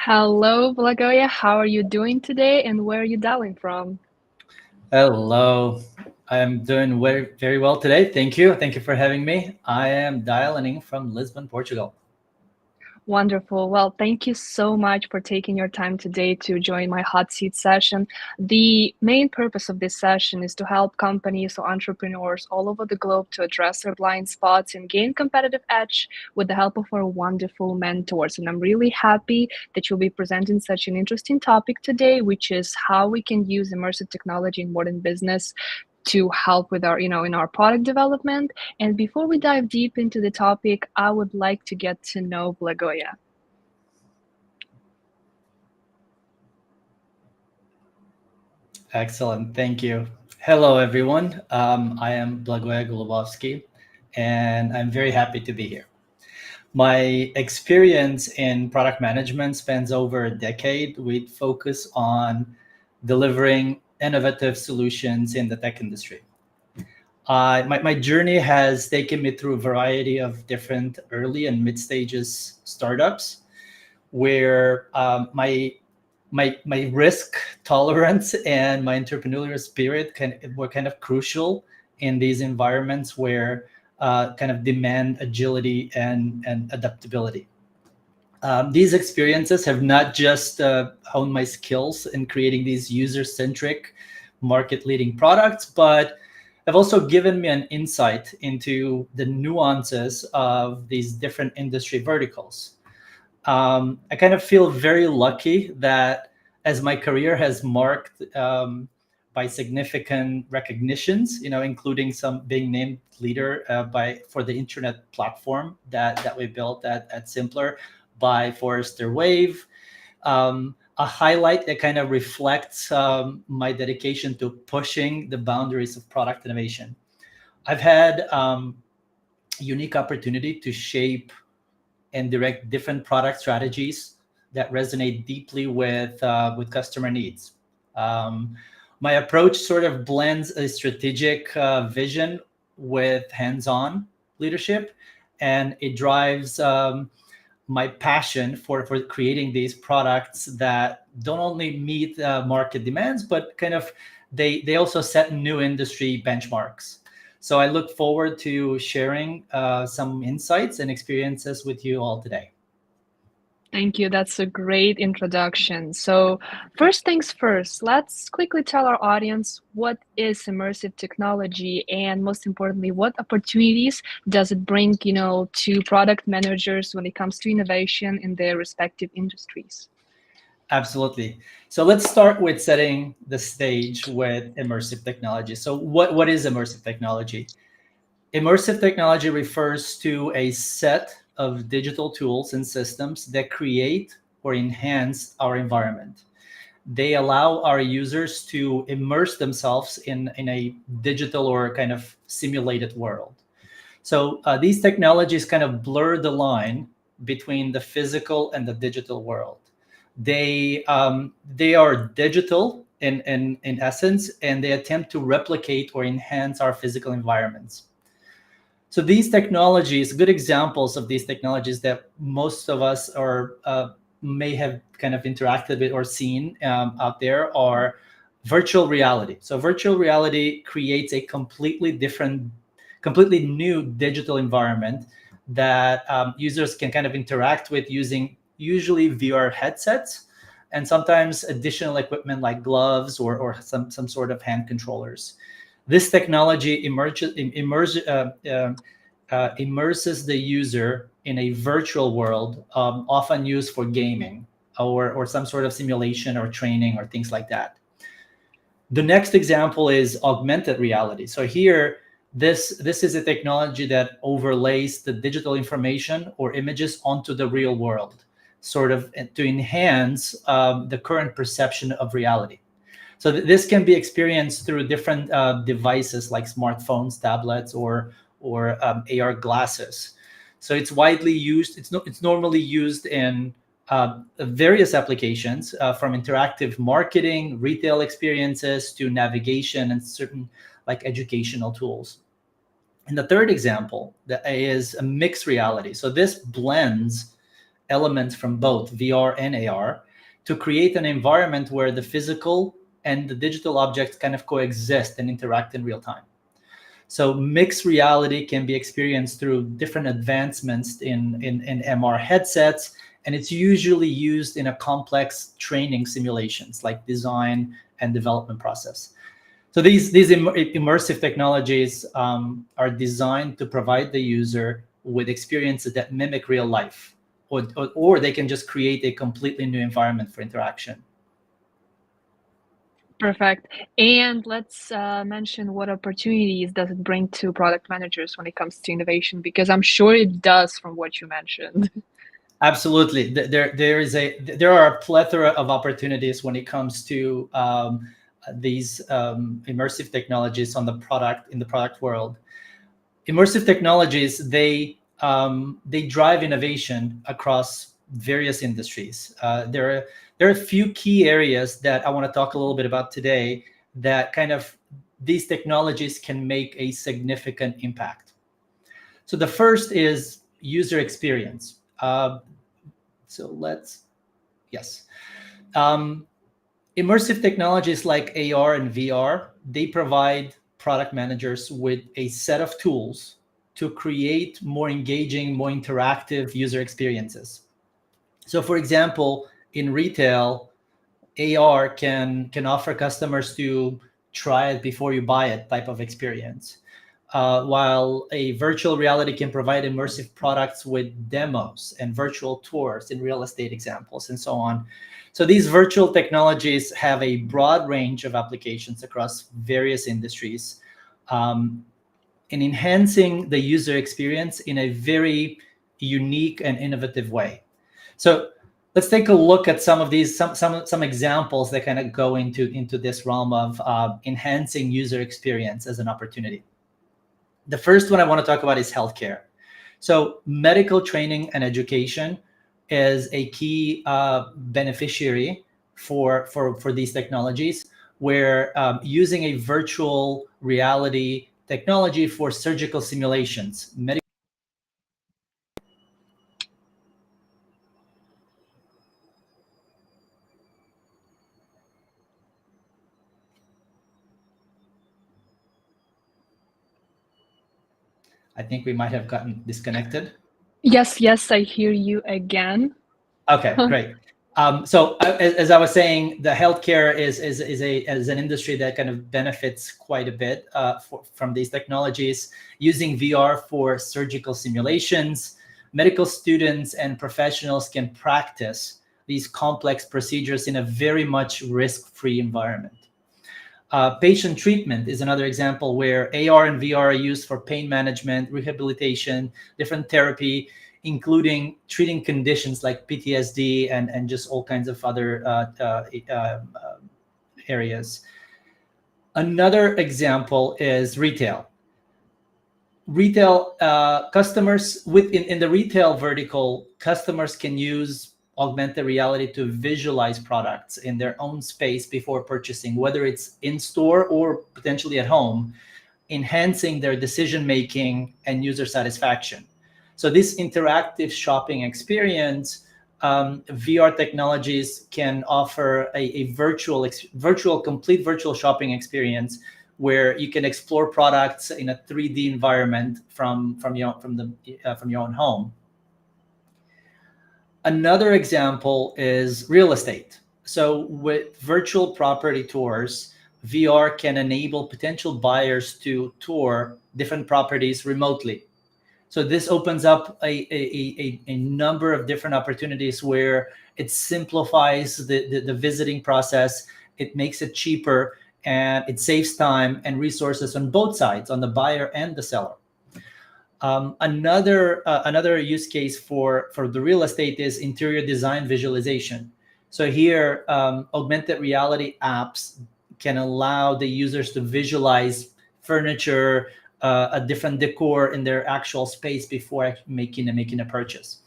Hello, Blagoja. How are you doing today and where are you dialing from? Hello. I'm doing very well today. Thank you. Thank you for having me. I am dialing in from Lisbon, Portugal. Wonderful. Well, thank you so much for taking your time today to join my hot seat session. The main purpose of this session is to help companies or entrepreneurs all over the globe to address their blind spots and gain competitive edge with the help of our wonderful mentors. And I'm really happy that you'll be presenting such an interesting topic today, which is how we can use immersive technology in modern business to help with our, in our product development. And before we dive deep into the topic, I would like to get to know Blagoja. Excellent. Thank you. Hello, everyone. I am Blagoja Golubovski, and I'm very happy to be here. My experience in product management spans over a decade with focus on delivering innovative solutions in the tech industry. My journey has taken me through a variety of different early and mid stages startups where my risk tolerance and my entrepreneurial spirit were kind of crucial in these environments where kind of demand agility and adaptability. These experiences have not just honed my skills in creating these user-centric, market-leading products, but have also given me an insight into the nuances of these different industry verticals. I kind of feel very lucky that as my career has marked by significant recognitions, including some being named leader for the internet platform that we built at Simpler by Forrester Wave. A highlight that kind of reflects my dedication to pushing the boundaries of product innovation. I've had unique opportunity to shape and direct different product strategies that resonate deeply with customer needs. Um, my approach sort of blends a strategic vision with hands-on leadership, and it drives my passion for creating these products that don't only meet market demands, but kind of they also set new industry benchmarks. So I look forward to sharing some insights and experiences with you all today. Thank you. That's a great introduction. So, first things first, let's quickly tell our audience what is immersive technology and most importantly, what opportunities does it bring, to product managers when it comes to innovation in their respective industries. Absolutely. So let's start with setting the stage with immersive technology. So what is immersive technology? Immersive technology refers to a set of digital tools and systems that create or enhance our environment. They allow our users to immerse themselves in a digital or kind of simulated world. So these technologies kind of blur the line between the physical and the digital world. They are digital in essence, and they attempt to replicate or enhance our physical environments. So these technologies, good examples of these technologies that most of us are may have kind of interacted with or seen out there are virtual reality. So virtual reality creates a completely new digital environment that users can kind of interact with using usually VR headsets and sometimes additional equipment like gloves or some sort of hand controllers. This technology immerses the user in a virtual world, often used for gaming or some sort of simulation or training or things like that. The next example is augmented reality. So here, this is a technology that overlays the digital information or images onto the real world, sort of to enhance the current perception of reality. So this can be experienced through different devices like smartphones, tablets, or AR glasses. So it's widely used. It's normally used in various applications, from interactive marketing, retail experiences to navigation and certain like educational tools. And the third example that is a mixed reality. So this blends elements from both VR and AR to create an environment where the physical and the digital objects kind of coexist and interact in real time. So mixed reality can be experienced through different advancements in MR headsets, and it's usually used in a complex training simulations like design and development process. So these immersive technologies are designed to provide the user with experiences that mimic real life, or they can just create a completely new environment for interaction. Perfect. And let's mention what opportunities does it bring to product managers when it comes to innovation, because I'm sure it does from what you mentioned. Absolutely, there are a plethora of opportunities when it comes to these immersive technologies in the product world. Immersive technologies, they drive innovation across various industries. There are a few key areas that I want to talk a little bit about today that kind of these technologies can make a significant impact. So the first is user experience. Immersive technologies like AR and VR, they provide product managers with a set of tools to create more engaging, more interactive user experiences. So for example, in retail, AR can offer customers to try it before you buy it type of experience. While a virtual reality can provide immersive products with demos and virtual tours in real estate examples and so on. So these virtual technologies have a broad range of applications across various industries, in enhancing the user experience in a very unique and innovative way. So let's take a look at some of these, some examples that kind of go into this realm of enhancing user experience as an opportunity. The first one I want to talk about is healthcare. So medical training and education is a key beneficiary for these technologies, where using a virtual reality technology for surgical simulations. I think we might have gotten disconnected. Yes, I hear you again. Okay, great. So as I was saying, the healthcare is an industry that kind of benefits quite a bit from these technologies. Using VR for surgical simulations, medical students and professionals can practice these complex procedures in a very much risk-free environment. Patient treatment is another example where AR and VR are used for pain management, rehabilitation, different therapy, including treating conditions like PTSD and just all kinds of other areas. Another example is retail. Customers in the retail vertical, customers can use augmented reality to visualize products in their own space before purchasing, whether it's in store or potentially at home, enhancing their decision making and user satisfaction. So this interactive shopping experience, VR technologies can offer a complete virtual shopping experience where you can explore products in a 3D environment from your own home. Another example is real estate. So with virtual property tours, VR can enable potential buyers to tour different properties remotely. So this opens up a number of different opportunities where it simplifies the visiting process, it makes it cheaper, and it saves time and resources on both sides, on the buyer and the seller. Another use case for the real estate is interior design visualization. So here, augmented reality apps can allow the users to visualize furniture, a different decor in their actual space before making a purchase.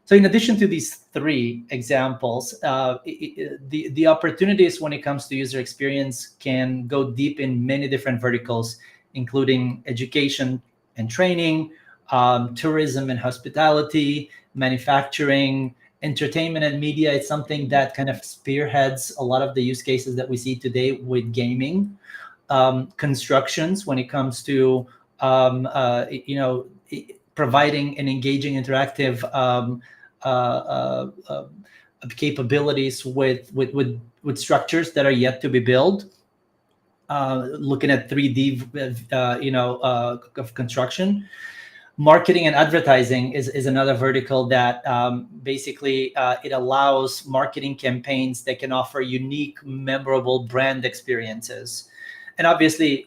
So in addition to these three examples, the opportunities when it comes to user experience can go deep in many different verticals, including education and training, tourism and hospitality, manufacturing, entertainment and media. It's something that kind of spearheads a lot of the use cases that we see today with gaming. Constructions, when it comes to providing an engaging, interactive capabilities with structures that are yet to be built. Looking at 3D, of construction. Marketing and advertising is another vertical that basically it allows marketing campaigns that can offer unique, memorable brand experiences. And obviously,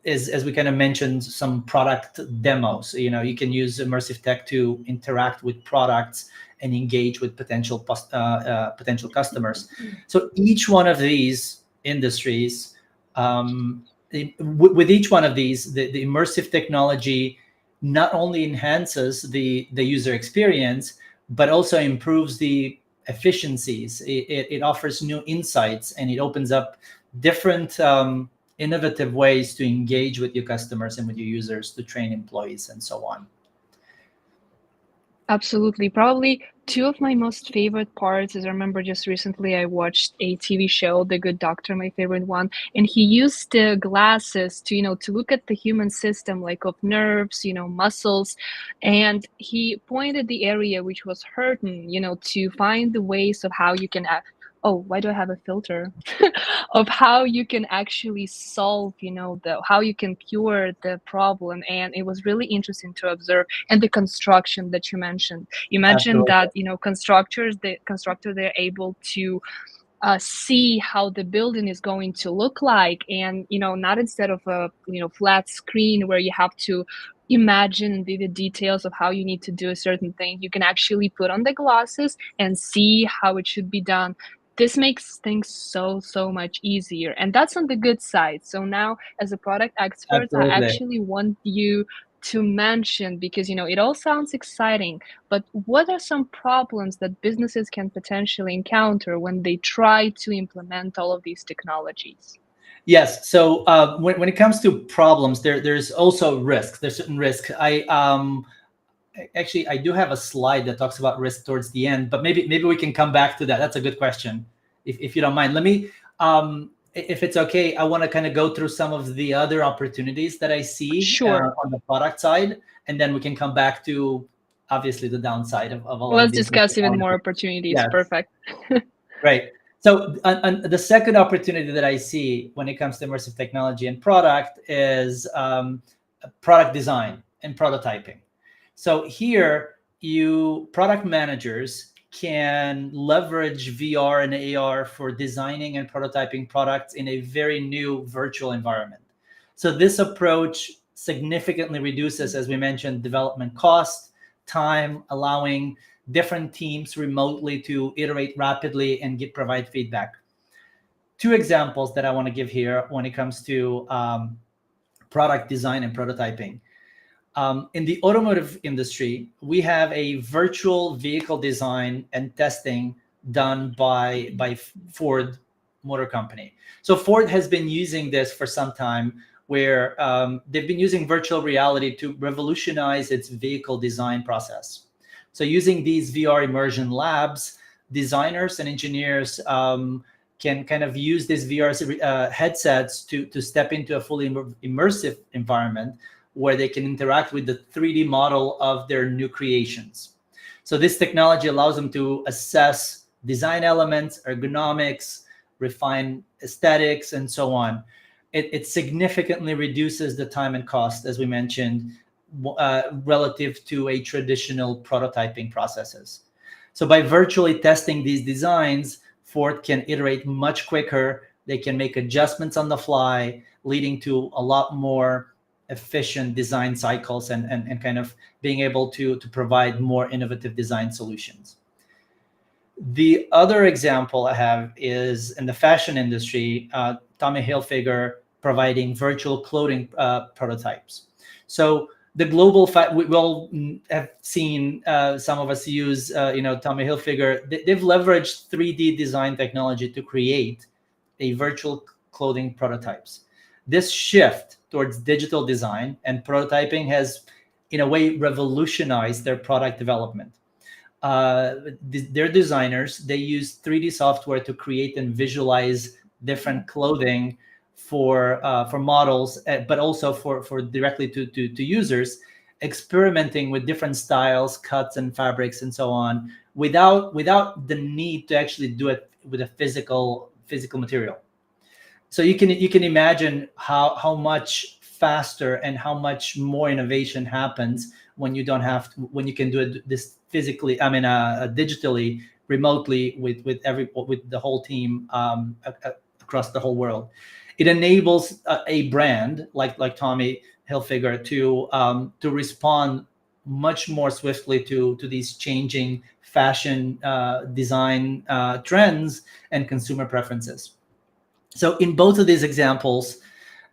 as we kind of mentioned, some product demos. You can use immersive tech to interact with products and engage with potential customers. So each one of these industries, with each one of these, the immersive technology not only enhances the user experience, but also improves the efficiencies. It offers new insights, and it opens up different innovative ways to engage with your customers and with your users, to train employees and so on. Absolutely. Probably two of my most favorite parts is I remember just recently I watched a TV show, The Good Doctor, my favorite one, and he used the glasses to, to look at the human system, like of nerves, muscles, and he pointed the area which was hurting, to find the ways of how you can oh, why do I have a filter? Of how you can actually solve, how you can cure the problem. And it was really interesting to observe. And the construction that you mentioned. You mentioned Absolutely. that, the constructor, they're able to see how the building is going to look like, and not instead of a flat screen where you have to imagine the details of how you need to do a certain thing. You can actually put on the glasses and see how it should be done. This makes things so much easier, and that's on the good side. So now, as a product expert, I Absolutely. actually want you to mention, because it all sounds exciting, but what are some problems that businesses can potentially encounter when they try to implement all of these technologies? Yes. So when it comes to problems, there's also risks. There's certain risk. I do have a slide that talks about risk towards the end, but maybe we can come back to that. That's a good question. If you don't mind, let me, if it's okay, I want to kind of go through some of the other opportunities that I see Sure. on the product side, and then we can come back to obviously the downside of a lot of Let's these discuss even more technologies. opportunities. Yes, Perfect. right. So the second opportunity that I see when it comes to immersive technology and product is product design and prototyping. So here, product managers can leverage VR and AR for designing and prototyping products in a very new virtual environment. So this approach significantly reduces, as we mentioned, development cost, time, allowing different teams remotely to iterate rapidly and provide feedback. Two examples that I want to give here when it comes to product design and prototyping. In the automotive industry, we have a virtual vehicle design and testing done by Ford Motor Company. So Ford has been using this for some time, where they've been using virtual reality to revolutionize its vehicle design process. So using these VR immersion labs, designers and engineers can kind of use these VR headsets to step into a fully immersive environment where they can interact with the 3D model of their new creations. So this technology allows them to assess design elements, ergonomics, refine aesthetics, and so on. It significantly reduces the time and cost, as we mentioned, relative to a traditional prototyping processes. So by virtually testing these designs, Ford can iterate much quicker. They can make adjustments on the fly, leading to a lot more efficient design cycles and kind of being able to provide more innovative design solutions. The other example I have is in the fashion industry, Tommy Hilfiger providing virtual clothing prototypes. So the global we all have seen, some of us use Tommy Hilfiger. They've leveraged 3D design technology to create a virtual clothing prototypes. This shift towards digital design and prototyping has, in a way, revolutionized their product development. They're designers. They use 3D software to create and visualize different clothing for models, but also for directly to users, experimenting with different styles, cuts, and fabrics, and so on, without the need to actually do it with a physical material. So you can imagine how much faster and how much more innovation happens when you don't have to, when you can do it this physically, digitally, remotely, with the whole team, across the whole world. It enables a brand like Tommy Hilfiger to respond much more swiftly to these changing fashion, design, trends and consumer preferences. So in both of these examples,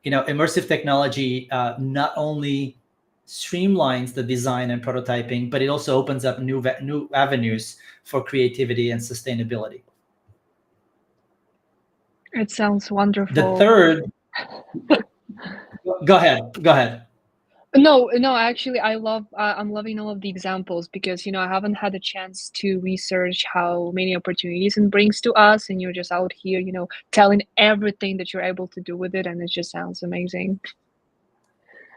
immersive technology not only streamlines the design and prototyping, but it also opens up new avenues for creativity and sustainability. It sounds The wonderful. third, go ahead, go ahead. No, no, actually, I'm loving all of the examples because, I haven't had a chance to research how many opportunities it brings to us, and you're just out here, telling everything that you're able to do with it, and it just sounds amazing.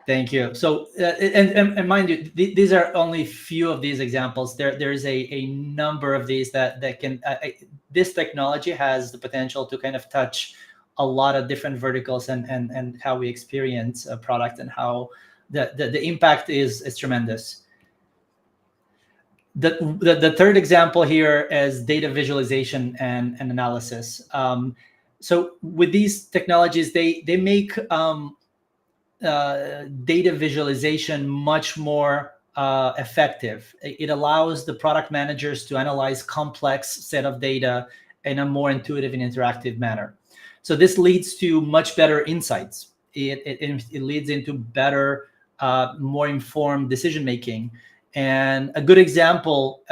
Thank you. So, and mind you, these are only few of these examples. There's a number of these that can. This technology has the potential to kind of touch a lot of different verticals, and how we experience a product, and how the impact is tremendous. The third example here is data visualization and analysis. So with these technologies, they make data visualization much more effective. It allows the product managers to analyze complex set of data in a more intuitive and interactive manner. So this leads to much better insights. It leads into better, more informed decision making. And a good example,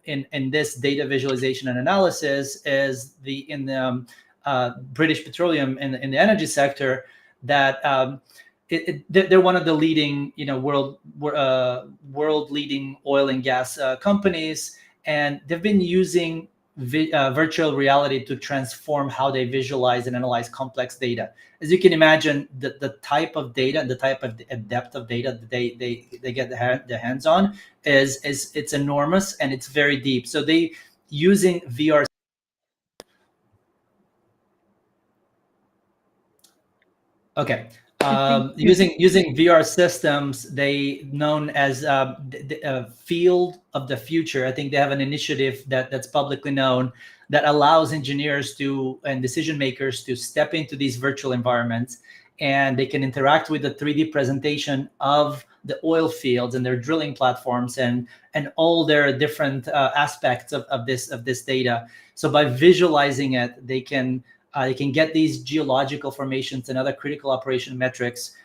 in this data visualization and analysis is in the British Petroleum, in the energy sector, that they're one of the leading, world leading oil and gas companies, and they've been using virtual reality to transform how they visualize and analyze complex data. As you can imagine, the type of data and the type of depth of data that they get their hands on is it's enormous, and it's very deep. So they using VR. Okay. I think. Using VR systems, they known as the field of the future. I think they have an initiative that's publicly known, that allows engineers and decision makers to step into these virtual environments, and they can interact with the 3D presentation of the oil fields and their drilling platforms, and all their different aspects of this data. So by visualizing it, they can get these geological formations and other critical operation metrics.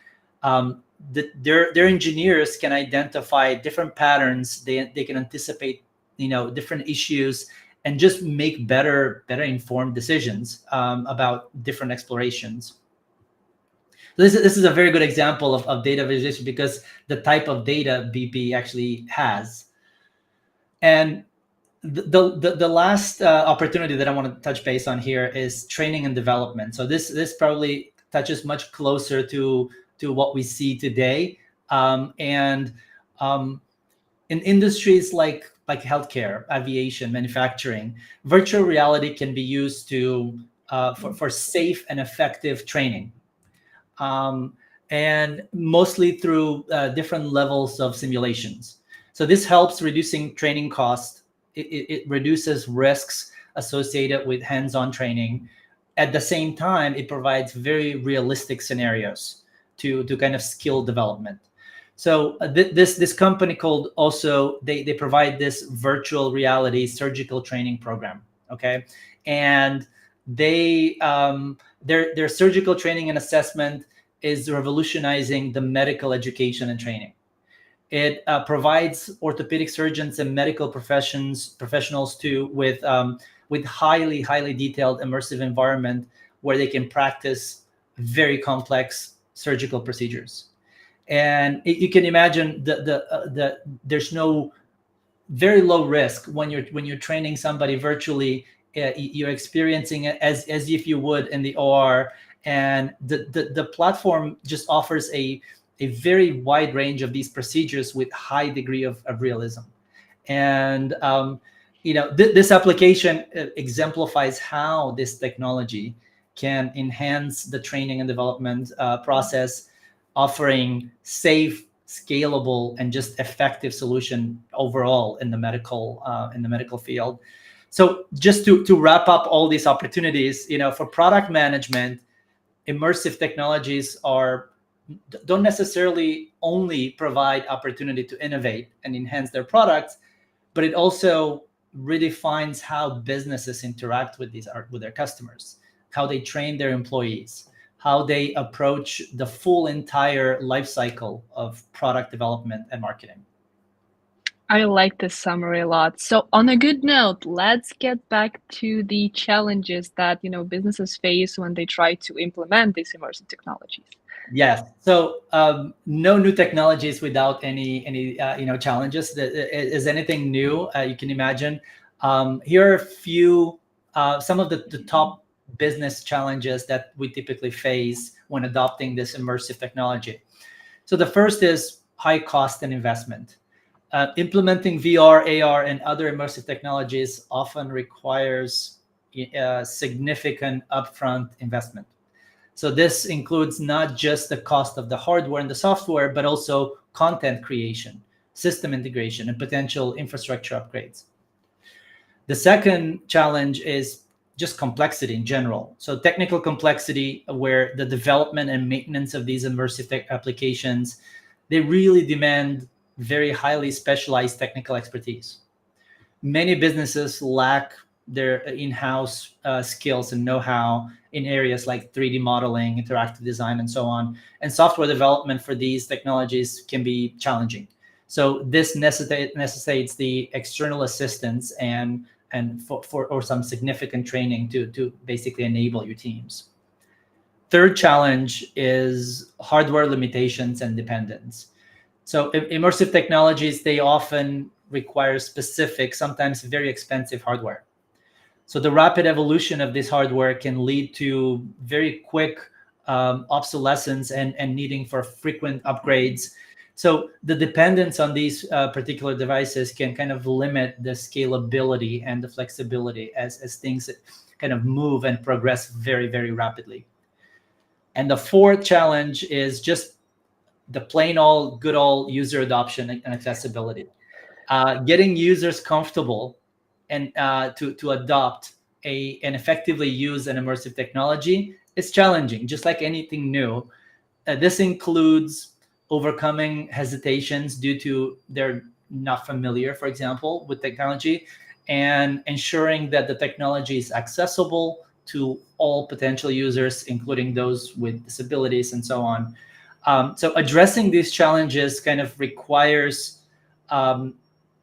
Their engineers can identify different patterns. They can anticipate, different issues, and just make better informed decisions about different explorations. So this is a very good example of data visualization, because the type of data BP actually has. And the last opportunity that I want to touch base on here is training and development. So this probably touches much closer to what we see today, and in industries like healthcare, aviation, manufacturing, virtual reality can be used for safe and effective training, and mostly through different levels of simulations. So this helps reducing training costs. It reduces risks associated with hands-on training. At the same time, it provides very realistic scenarios to kind of skill development. So this company called also, they provide this virtual reality surgical training program. Okay, and their surgical training and assessment is revolutionizing the medical education and training. It provides orthopedic surgeons and medical professionals with highly detailed immersive environment, where they can practice very complex surgical procedures. And you can imagine there's no very low risk when you're training somebody virtually. You're experiencing it as if you would in the OR, and the platform just offers a very wide range of these procedures with high degree of realism. And this application exemplifies how this technology can enhance the training and development process, offering safe, scalable, and just effective solution overall in the medical field. So just to wrap up all these opportunities, for product management, immersive technologies don't necessarily only provide opportunity to innovate and enhance their products, but it also redefines how businesses interact with their customers, how they train their employees, how they approach the full entire life cycle of product development and marketing. I like this summary a lot. So on a good note, let's get back to the challenges that, businesses face when they try to implement these immersive technologies. Yes. So no new technologies without any challenges. Is anything new you can imagine? Here are a few some of the top business challenges that we typically face when adopting this immersive technology. So the first is high cost and investment. Implementing VR, AR, and other immersive technologies often requires significant upfront investment. So this includes not just the cost of the hardware and the software, but also content creation, system integration, and potential infrastructure upgrades. The second challenge is just complexity in general. So technical complexity, where the development and maintenance of these immersive tech applications, they really demand very highly specialized technical expertise. Many businesses lack their in-house skills and know-how in areas like 3D modeling, interactive design, and so on. And software development for these technologies can be challenging. So this necessitates the external assistance and for some significant training to basically enable your teams. Third challenge is hardware limitations and dependence. So immersive technologies, they often require specific, sometimes very expensive hardware. So the rapid evolution of this hardware can lead to very quick obsolescence and needing for frequent upgrades. So the dependence on these particular devices can kind of limit the scalability and the flexibility as things kind of move and progress very, very rapidly. And the fourth challenge is just the plain old good old user adoption and accessibility. Getting users comfortable and to adopt and effectively use an immersive technology is challenging, just like anything new. This includes overcoming hesitations due to they're not familiar, for example, with technology, and ensuring that the technology is accessible to all potential users, including those with disabilities and so on. So addressing these challenges kind of requires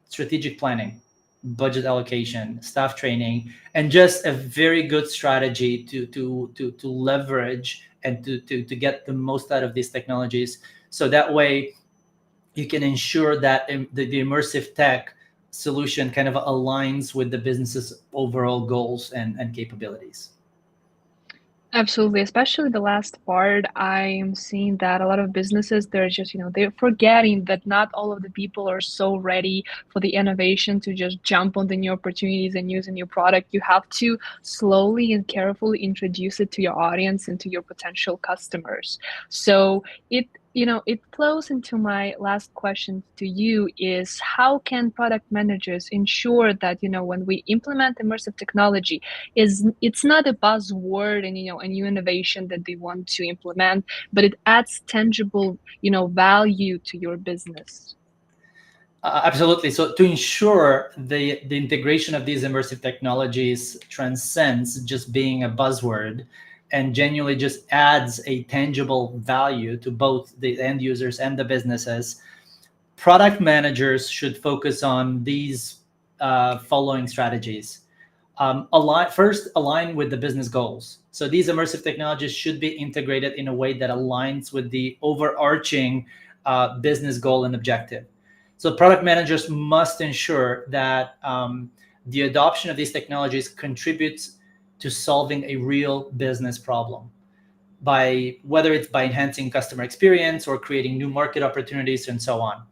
strategic planning, budget allocation, staff training, and just a very good strategy to leverage and to get the most out of these technologies. So that way you can ensure that the immersive tech solution kind of aligns with the business's overall goals and capabilities. Absolutely, especially the last part. I'm seeing that a lot of businesses, they're just, they're forgetting that not all of the people are so ready for the innovation to just jump on the new opportunities and use a new product. You have to slowly and carefully introduce it to your audience and to your potential customers. So it flows into my last question to you is how can product managers ensure that, when we implement immersive technology, it's not a buzzword and a new innovation that they want to implement, but it adds tangible value to your business. Absolutely. So to ensure the integration of these immersive technologies transcends just being a buzzword and genuinely just adds a tangible value to both the end users and the businesses, product managers should focus on these following strategies. Align with the business goals. So these immersive technologies should be integrated in a way that aligns with the overarching business goal and objective. So product managers must ensure that the adoption of these technologies contributes to solving a real business problem, by whether it's by enhancing customer experience or creating new market opportunities and so on.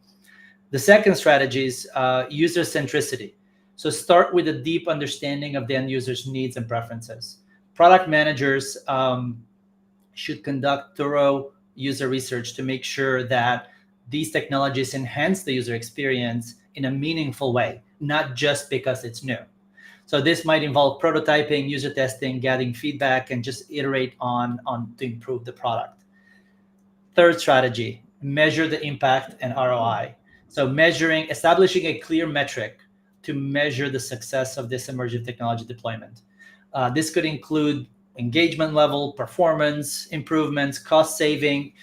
The second strategy is user centricity. So start with a deep understanding of the end user's needs and preferences. Product managers should conduct thorough user research to make sure that these technologies enhance the user experience in a meaningful way, not just because it's new. So this might involve prototyping, user testing, gathering feedback, and just iterate on to improve the product. Third strategy, measure the impact and ROI. So establishing a clear metric to measure the success of this emerging technology deployment. This could include engagement level, performance improvements, cost saving,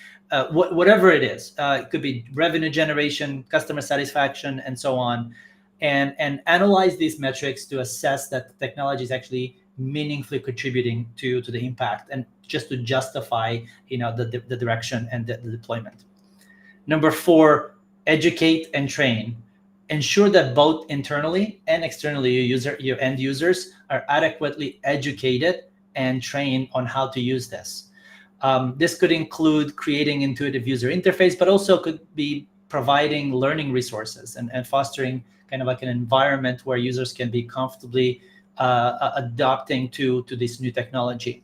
whatever it is. It could be revenue generation, customer satisfaction, and so on. And analyze these metrics to assess that the technology is actually meaningfully contributing to the impact, and just to justify the direction and the deployment. Number 4, educate and train. Ensure that both internally and externally your end users are adequately educated and trained on how to use this. This could include creating intuitive user interface, but also could be providing learning resources and fostering kind of like an environment where users can be comfortably adapting to this new technology.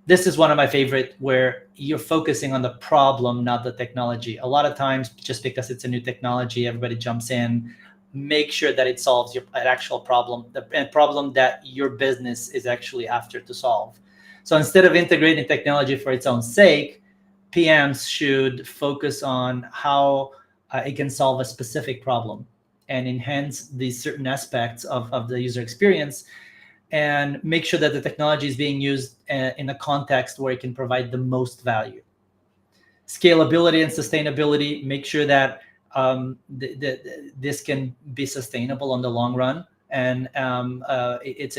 This is one of my favorite, where you're focusing on the problem, not the technology. A lot of times, just because it's a new technology, everybody jumps in. Make sure that it solves an actual problem, the problem that your business is actually after to solve. So instead of integrating technology for its own sake, PMs should focus on how it can solve a specific problem and enhance these certain aspects of the user experience, and make sure that the technology is being used in a context where it can provide the most value. Scalability and sustainability, make sure that this can be sustainable on the long run. And it's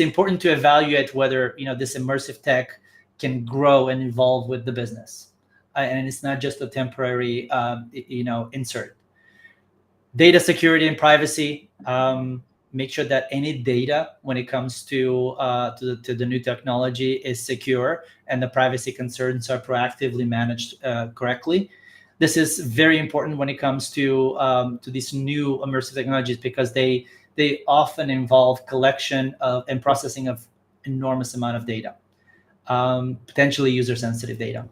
important to evaluate whether this immersive tech can grow and evolve with the business, and it's not just a temporary insert. Data security and privacy. Make sure that any data, when it comes to the new technology, is secure and the privacy concerns are proactively managed correctly. This is very important when it comes to these new immersive technologies, because they often involve collection of and processing of enormous amount of data, potentially user sensitive data.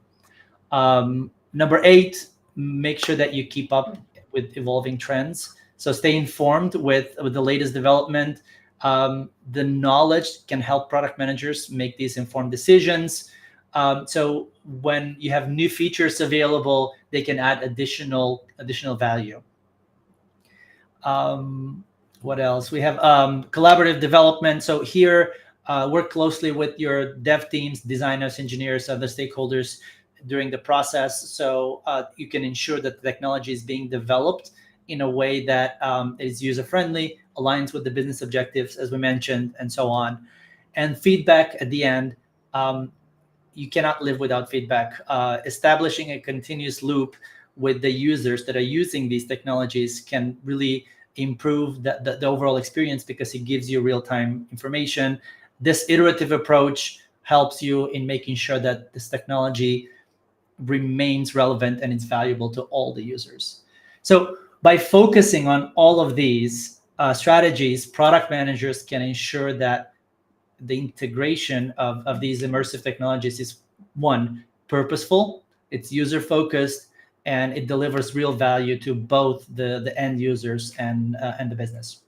Number 8, make sure that you keep up with evolving trends. So stay informed with the latest development. The knowledge can help product managers make these informed decisions. So when you have new features available, they can add additional value. What else? We have collaborative development. So here, work closely with your dev teams, designers, engineers, other stakeholders during the process, so you can ensure that the technology is being developed in a way that is user-friendly, aligns with the business objectives, as we mentioned, and so on. And feedback at the end, you cannot live without feedback. Establishing a continuous loop with the users that are using these technologies can really improve the overall experience, because it gives you real-time information. This iterative approach helps you in making sure that this technology remains relevant and it's valuable to all the users. So by focusing on all of these strategies, product managers can ensure that the integration of these immersive technologies is, one, purposeful, it's user focused, and it delivers real value to both the end users and the business.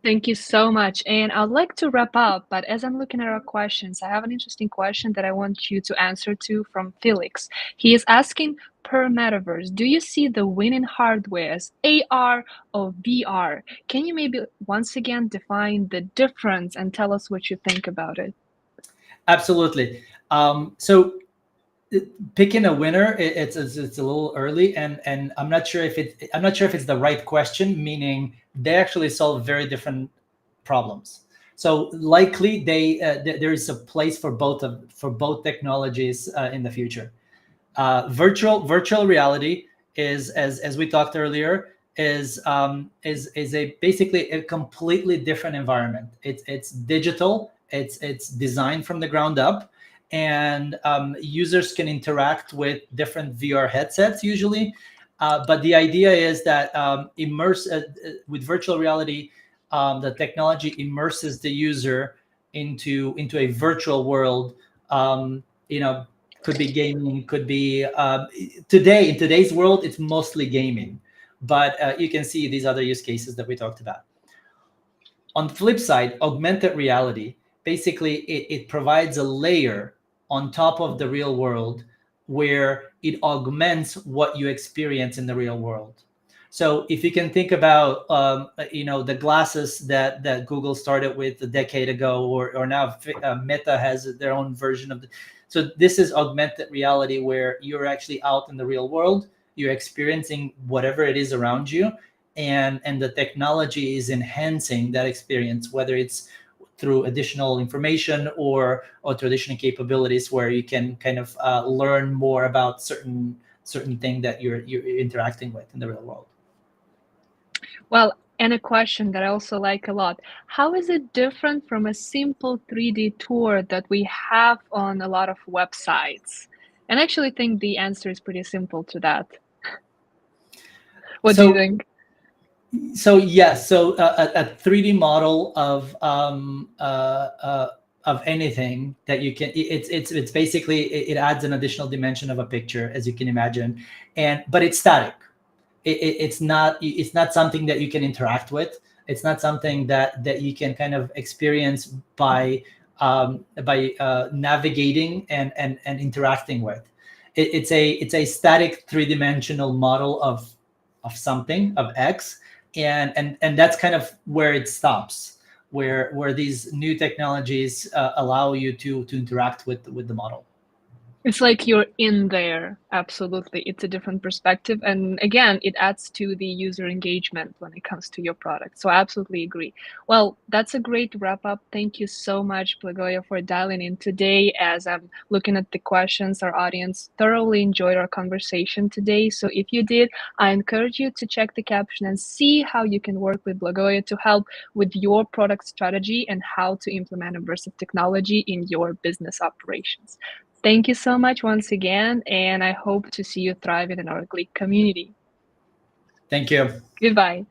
Thank you so much. And I'd like to wrap up, but as I'm looking at our questions, I have an interesting question that I want you to answer to from Felix. He is asking, per metaverse, do you see the winning hardware as AR or VR? Can you maybe once again define the difference and tell us what you think about it? Absolutely. So picking a winner, it's a little early, and I'm not sure if it's the right question, meaning they actually solve very different problems. So likely there is a place for both technologies in the future. Virtual reality is, as we talked earlier, is a basically a completely different environment. It's digital. It's designed from the ground up, and users can interact with different VR headsets usually. But the idea is that with virtual reality, the technology immerses the user into a virtual world. You know, could be gaming, could be in today's world, it's mostly gaming, but you can see these other use cases that we talked about. On the flip side, augmented reality, basically it provides a layer on top of the real world where it augments what you experience in the real world. So if you can think about the glasses that Google started with a decade ago, or now Meta has their own version of so this is augmented reality where you're actually out in the real world, you're experiencing whatever it is around you, and the technology is enhancing that experience, whether it's through additional information or traditional capabilities where you can kind of learn more about certain thing that you're interacting with in the real world. Well, and a question that I also like a lot. How is it different from a simple 3D tour that we have on a lot of websites? And I actually think the answer is pretty simple to that. What do you think? So yes, so a 3D model of anything that you can, it's basically, it adds an additional dimension of a picture, as you can imagine, but it's static. It's not something that you can interact with. It's not something that you can kind of experience by navigating and interacting with. It's a static 3-dimensional model of something, of X, and that's kind of where it stops, where these new technologies allow you to interact with the model. It's like you're in there. Absolutely. It's a different perspective. And again, it adds to the user engagement when it comes to your product. So I absolutely agree. Well, that's a great wrap up. Thank you so much, Blagoja, for dialing in today. As I'm looking at the questions, our audience thoroughly enjoyed our conversation today. So if you did, I encourage you to check the caption and see how you can work with Blagoja to help with your product strategy and how to implement immersive technology in your business operations. Thank you so much once again, and I hope to see you thriving in our Gleek community. Thank you. Goodbye.